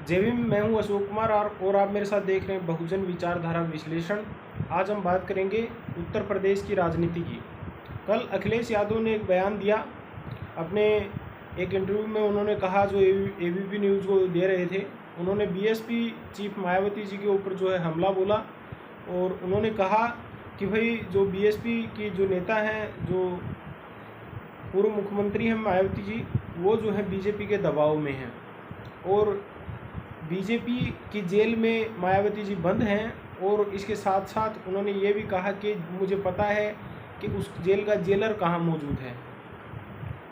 जय भीम। मैं हूं अशोक कुमार और आप मेरे साथ देख रहे हैं बहुजन विचारधारा विश्लेषण। आज हम बात करेंगे उत्तर प्रदेश की राजनीति की। कल अखिलेश यादव ने एक बयान दिया अपने एक इंटरव्यू में। उन्होंने कहा, जो एबीपी न्यूज़ को दे रहे थे, उन्होंने बीएसपी चीफ मायावती जी के ऊपर जो है हमला बोला। और उन्होंने कहा कि भाई जो बीएसपी की जो नेता हैं, जो पूर्व मुख्यमंत्री हैं मायावती जी, वो जो है बीजेपी के दबाव में हैं और बीजेपी की जेल में मायावती जी बंद हैं। और इसके साथ साथ उन्होंने ये भी कहा कि मुझे पता है कि उस जेल का जेलर कहाँ मौजूद है।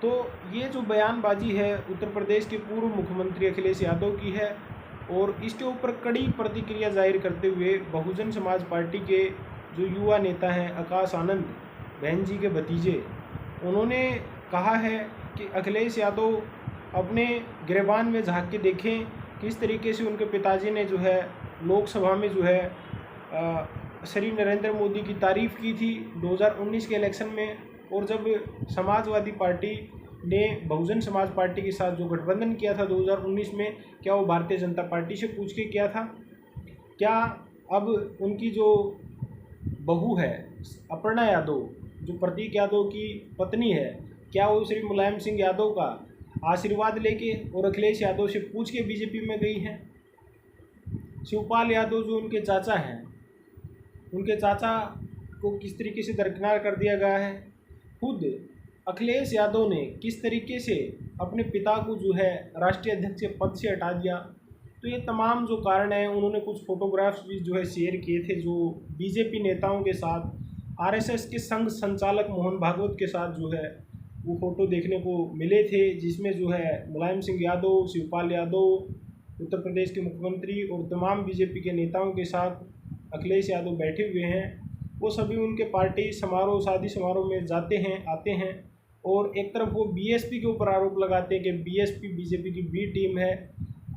तो ये जो बयानबाजी है उत्तर प्रदेश के पूर्व मुख्यमंत्री अखिलेश यादव की है। और इसके ऊपर कड़ी प्रतिक्रिया जाहिर करते हुए बहुजन समाज पार्टी के जो युवा नेता हैं आकाश आनंद, बहन जी के भतीजे, उन्होंने कहा है कि अखिलेश यादव अपने गिरेबान में झांक के देखें किस तरीके से उनके पिताजी ने जो है लोकसभा में जो है श्री नरेंद्र मोदी की तारीफ़ की थी 2019 के इलेक्शन में। और जब समाजवादी पार्टी ने बहुजन समाज पार्टी के साथ जो गठबंधन किया था 2019 में, क्या वो भारतीय जनता पार्टी से पूछ के किया था? क्या अब उनकी जो बहू है अपर्णा यादव, जो प्रतीक यादव की पत्नी है, क्या वो श्री मुलायम सिंह यादव का आशीर्वाद लेके और अखिलेश यादव से पूछ के बीजेपी में गई हैं? शिवपाल यादव जो उनके चाचा हैं, उनके चाचा को किस तरीके से दरकिनार कर दिया गया है। खुद अखिलेश यादव ने किस तरीके से अपने पिता को जो है राष्ट्रीय अध्यक्ष के पद से हटा दिया। तो ये तमाम जो कारण हैं, उन्होंने कुछ फोटोग्राफ्स भी जो है शेयर किए थे जो बीजेपी नेताओं के साथ, आरएसएस के संघ संचालक मोहन भागवत के साथ जो है वो फ़ोटो देखने को मिले थे, जिसमें जो है मुलायम सिंह यादव, शिवपाल यादव, उत्तर प्रदेश के मुख्यमंत्री और तमाम बीजेपी के नेताओं के साथ अखिलेश यादव बैठे हुए हैं। वो सभी उनके पार्टी समारोह, शादी समारोह में जाते हैं, आते हैं। और एक तरफ वो बीएसपी के ऊपर आरोप लगाते हैं कि बीएसपी बीजेपी की बी टीम है।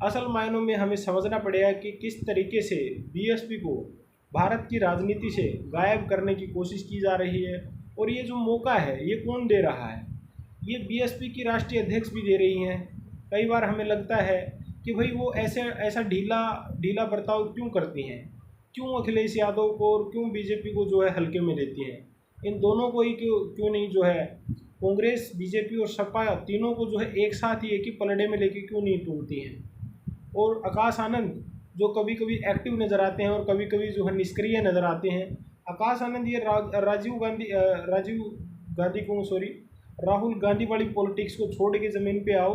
असल मायनों में हमें समझना पड़ेगा कि किस तरीके से बीएसपी को भारत की राजनीति से गायब करने की कोशिश की जा रही है। और ये जो मौका है ये कौन दे रहा है? ये बीएसपी की राष्ट्रीय अध्यक्ष भी दे रही हैं। कई बार हमें लगता है कि भाई वो ऐसा ढीला बर्ताव क्यों करती हैं, क्यों अखिलेश यादव को और क्यों बीजेपी को जो है हल्के में लेती हैं। इन दोनों को ही क्यों नहीं जो है कांग्रेस, बीजेपी और सपा तीनों को जो है एक साथ ही एक ही पलड़े में लेके क्यों नहीं टूटती हैं। और आकाश आनंद जो कभी कभी एक्टिव नज़र आते हैं और कभी कभी जो है निष्क्रिय नज़र आते हैं। आकाश आनंद ये राहुल गांधी वाली पॉलिटिक्स को छोड़ के ज़मीन पे आओ।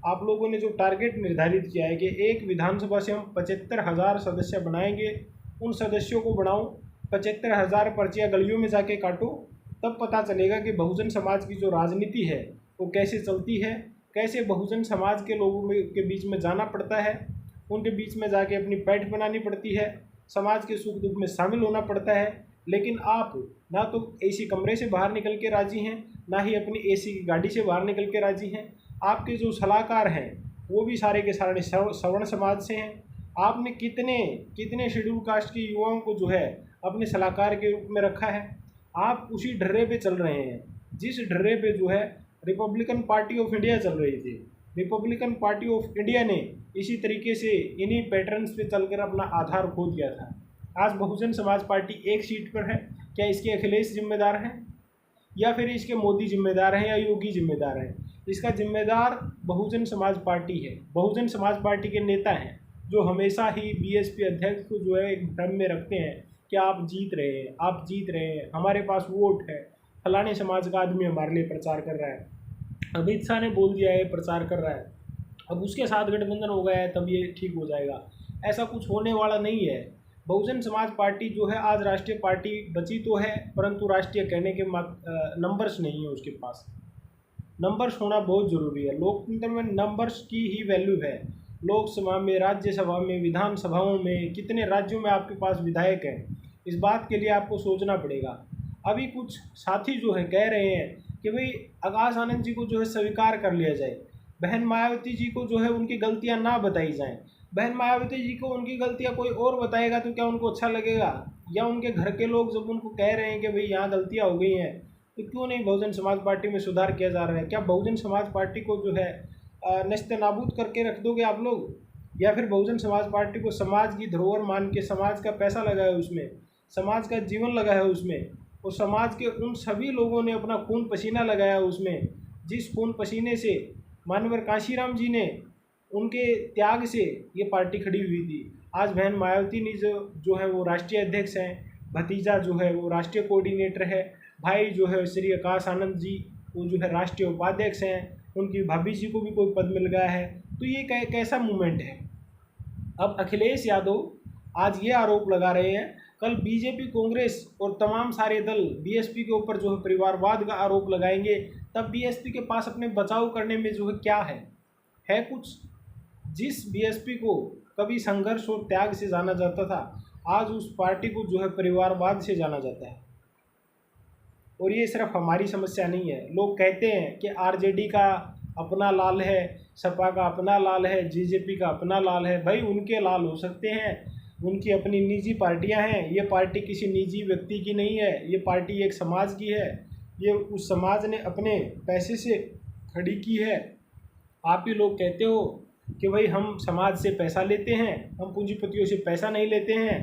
आप लोगों ने जो टारगेट निर्धारित किया है कि एक विधानसभा से हम 75,000 सदस्य बनाएंगे, उन सदस्यों को बनाओ, 75,000 पर्चियाँ गलियों में जाके काटो, तब पता चलेगा कि बहुजन समाज की जो राजनीति है वो कैसे चलती है, कैसे बहुजन समाज के लोगों के बीच में जाना पड़ता है, उनके बीच में जाके अपनी पैठ बनानी पड़ती है, समाज के सुख दुख में शामिल होना पड़ता है। लेकिन आप ना तो एसी कमरे से बाहर निकल के राजी हैं, ना ही अपनी एसी की गाड़ी से बाहर निकल के राजी हैं। आपके जो सलाहकार हैं वो भी सारे के सारे सवर्ण समाज से हैं। आपने कितने शेड्यूल कास्ट के युवाओं को जो है अपने सलाहकार के रूप में रखा है। आप उसी ढर्रे पे चल रहे हैं जिस ढर्रे पे जो है रिपब्लिकन पार्टी ऑफ इंडिया चल रही थी। रिपब्लिकन पार्टी ऑफ इंडिया ने इसी तरीके से इन्हीं पैटर्न्स पे चलकर अपना आधार खो दिया था। आज बहुजन समाज पार्टी एक सीट पर है। क्या इसके अखिलेश जिम्मेदार हैं या फिर इसके मोदी जिम्मेदार हैं या योगी जिम्मेदार हैं? इसका जिम्मेदार बहुजन समाज पार्टी है। बहुजन समाज पार्टी के नेता हैं जो हमेशा ही बीएसपी अध्यक्ष को जो है एक भ्रम में रखते हैं कि आप जीत रहे हैं, हमारे पास वोट है, फलाने समाज का आदमी हमारे लिए प्रचार कर रहा है, अमित शाह ने बोल दिया है प्रचार कर रहा है, अब उसके साथ गठबंधन हो गया है तब ये ठीक हो जाएगा। ऐसा कुछ होने वाला नहीं है। बहुजन समाज पार्टी जो है आज राष्ट्रीय पार्टी बची तो है, परंतु राष्ट्रीय कहने के नंबर्स नहीं है उसके पास। नंबर्स होना बहुत ज़रूरी है। लोकतंत्र में नंबर्स की ही वैल्यू है। लोकसभा में, राज्यसभा में, विधानसभाओं में, कितने राज्यों में आपके पास विधायक हैं, इस बात के लिए आपको सोचना पड़ेगा। अभी कुछ साथी जो है कह रहे हैं कि भाई आकाश आनंद जी को जो है स्वीकार कर लिया जाए, बहन मायावती जी को जो है उनकी गलतियां ना बताई जाएं। बहन मायावती जी को उनकी गलतियां कोई और बताएगा तो क्या उनको अच्छा लगेगा? या उनके घर के लोग जब उनको कह रहे हैं कि भाई यहाँ गलतियाँ हो गई हैं, तो क्यों नहीं बहुजन समाज पार्टी में सुधार किया जा रहा है? क्या बहुजन समाज पार्टी को जो है नस्ते नाबूद करके रख दोगे आप लोग? या फिर बहुजन समाज पार्टी को समाज की धरोहर मान के समाज का पैसा लगा है उसमें, समाज का जीवन लगा है उसमें, और समाज के उन सभी लोगों ने अपना खून पसीना लगाया उसमें, जिस खून पसीने से मानवर कांशीराम जी ने, उनके त्याग से ये पार्टी खड़ी हुई थी। आज बहन मायावती ने जो है वो राष्ट्रीय अध्यक्ष हैं, भतीजा जो है वो राष्ट्रीय कोऑर्डिनेटर है, भाई जो है श्री आकाश आनंद जी वो जो है राष्ट्रीय उपाध्यक्ष हैं, उनकी भाभी जी को भी कोई पद मिल गया है। तो ये कैसा मूवमेंट है। अब अखिलेश यादव आज ये आरोप लगा रहे हैं, कल बीजेपी, कांग्रेस और तमाम सारे दल बीएसपी के ऊपर जो है परिवारवाद का आरोप लगाएंगे, तब बीएसपी के पास अपने बचाव करने में जो है क्या है कुछ। जिस बीएसपी को कभी संघर्ष और त्याग से जाना जाता था, आज उस पार्टी को जो है परिवारवाद से जाना जाता है। और ये सिर्फ हमारी समस्या नहीं है। लोग कहते हैं कि आरजेडी का अपना लाल है, सपा का अपना लाल है, जेजेपी का अपना लाल है। भाई उनके लाल हो सकते हैं, उनकी अपनी निजी पार्टियां हैं। ये पार्टी किसी निजी व्यक्ति की नहीं है, ये पार्टी एक समाज की है। ये उस समाज ने अपने पैसे से खड़ी की है। आप ही लोग कहते हो कि भाई हम समाज से पैसा लेते हैं, हम पूंजीपतियों से पैसा नहीं लेते हैं।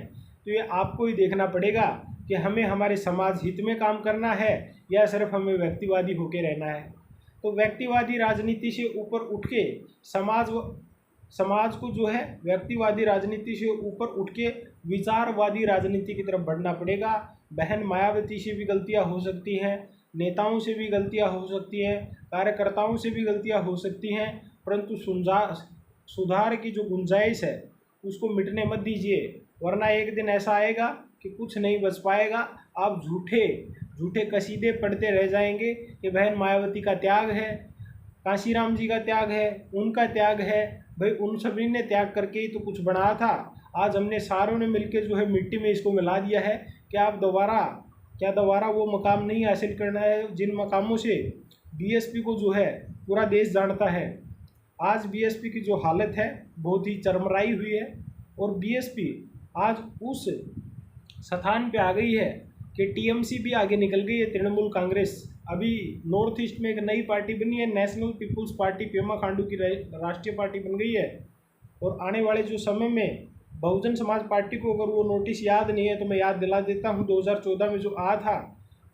तो ये आपको ही देखना पड़ेगा कि हमें हमारे समाज हित में काम करना है या सिर्फ हमें व्यक्तिवादी होके रहना है। तो व्यक्तिवादी राजनीति से ऊपर उठ के समाज को जो है व्यक्तिवादी राजनीति से ऊपर उठ के विचारवादी राजनीति की तरफ बढ़ना पड़ेगा। बहन मायावती से भी गलतियां हो सकती हैं, नेताओं से भी गलतियां हो सकती हैं, कार्यकर्ताओं से भी गलतियां हो सकती हैं, परंतु सुधार की जो गुंजाइश है उसको मिटने मत दीजिए, वरना एक दिन ऐसा आएगा कि कुछ नहीं बच पाएगा। आप झूठे कसीदे पढ़ते रह जाएंगे कि बहन मायावती का त्याग है, कांशीराम जी का त्याग है, उनका त्याग है। भाई उन सभी ने त्याग करके ही तो कुछ बनाया था। आज हमने सारों ने मिलकर जो है मिट्टी में इसको मिला दिया है। क्या दोबारा वो मकाम नहीं हासिल करना है जिन मकामों से बीएसपी को जो है पूरा देश जानता है। आज बीएसपी की जो हालत है बहुत ही चरमराई हुई है, और बीएसपी आज उस स्थान पे आ गई है कि टीएमसी भी आगे निकल गई है, तृणमूल कांग्रेस। अभी नॉर्थ ईस्ट में एक नई पार्टी बनी है, National People's Party, Pema Khandu की राष्ट्रीय पार्टी बन गई है। और आने वाले जो समय में बहुजन समाज पार्टी को अगर वो नोटिस याद नहीं है तो मैं याद दिला देता हूँ, 2014 में जो आया था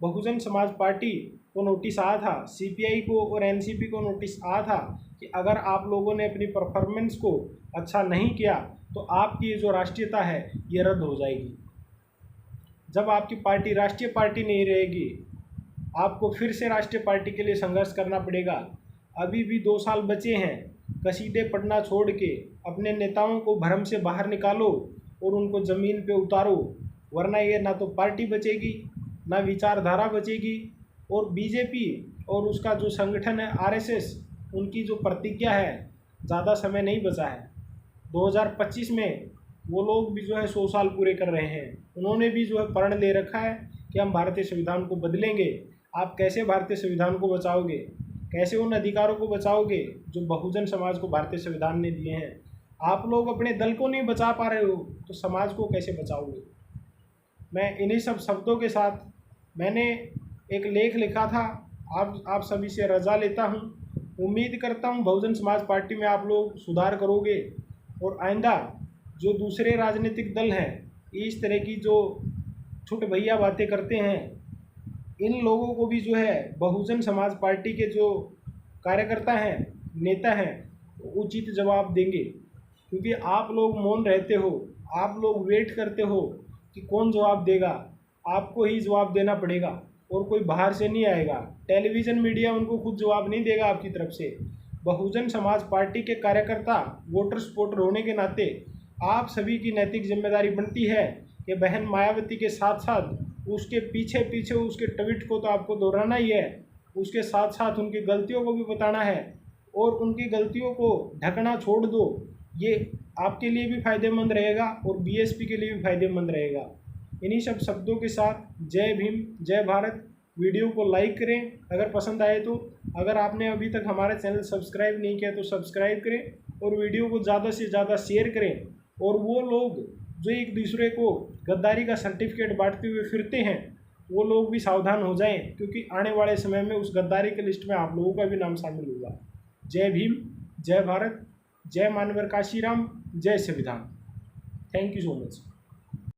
बहुजन समाज पार्टी को नोटिस आया था, सीपीआई को और एनसीपी को नोटिस आया था कि अगर आप लोगों ने अपनी परफॉर्मेंस को अच्छा नहीं किया तो आपकी जो राष्ट्रीयता है ये रद्द हो जाएगी। जब आपकी पार्टी राष्ट्रीय पार्टी नहीं रहेगी, आपको फिर से राष्ट्रीय पार्टी के लिए संघर्ष करना पड़ेगा। अभी भी 2 साल बचे हैं। कसीदे पढ़ना छोड़ के अपने नेताओं को भ्रम से बाहर निकालो और उनको ज़मीन पे उतारो, वरना ये ना तो पार्टी बचेगी ना विचारधारा बचेगी। और बीजेपी और उसका जो संगठन है आरएसएस, उनकी जो प्रतिज्ञा है, ज़्यादा समय नहीं बचा है। 2025 में वो लोग भी जो है 100 साल पूरे कर रहे हैं। उन्होंने भी जो है प्रण ले रखा है कि हम भारतीय संविधान को बदलेंगे। आप कैसे भारतीय संविधान को बचाओगे, कैसे उन अधिकारों को बचाओगे जो बहुजन समाज को भारतीय संविधान ने दिए हैं। आप लोग अपने दल को नहीं बचा पा रहे हो तो समाज को कैसे बचाओगे। मैं इन्हीं सब शब्दों के साथ मैंने एक लेख लिखा था, आप सभी से रजा लेता हूँ। उम्मीद करता हूँ बहुजन समाज पार्टी में आप लोग सुधार करोगे और आइंदा जो दूसरे राजनीतिक दल हैं इस तरह की जो छुट भैया बातें करते हैं, इन लोगों को भी जो है बहुजन समाज पार्टी के जो कार्यकर्ता हैं, नेता हैं, उचित जवाब देंगे। क्योंकि आप लोग मौन रहते हो, आप लोग वेट करते हो कि कौन जवाब देगा। आपको ही जवाब देना पड़ेगा और कोई बाहर से नहीं आएगा। टेलीविज़न मीडिया उनको खुद जवाब नहीं देगा आपकी तरफ से। बहुजन समाज पार्टी के कार्यकर्ता, वोटर सपोर्टर होने के नाते आप सभी की नैतिक जिम्मेदारी बनती है कि बहन मायावती के साथ साथ उसके पीछे उसके ट्वीट को तो आपको दोहराना ही है, उसके साथ साथ उनकी गलतियों को भी बताना है और उनकी गलतियों को ढकना छोड़ दो। ये आपके लिए भी फ़ायदेमंद रहेगा और बीएसपी के लिए भी फ़ायदेमंद रहेगा। इन्हीं सब शब्दों के साथ जय भीम, जय भारत। वीडियो को लाइक करें अगर पसंद आए तो। अगर आपने अभी तक हमारा चैनल सब्सक्राइब नहीं किया तो सब्सक्राइब करें और वीडियो को ज़्यादा से ज़्यादा शेयर करें। और वो लोग जो एक दूसरे को गद्दारी का सर्टिफिकेट बांटते हुए फिरते हैं, वो लोग भी सावधान हो जाएं, क्योंकि आने वाले समय में उस गद्दारी के लिस्ट में आप लोगों का भी नाम शामिल होगा। जय भीम, जय भारत। जय मानवर काशीराम, जय संविधान। Thank you so much.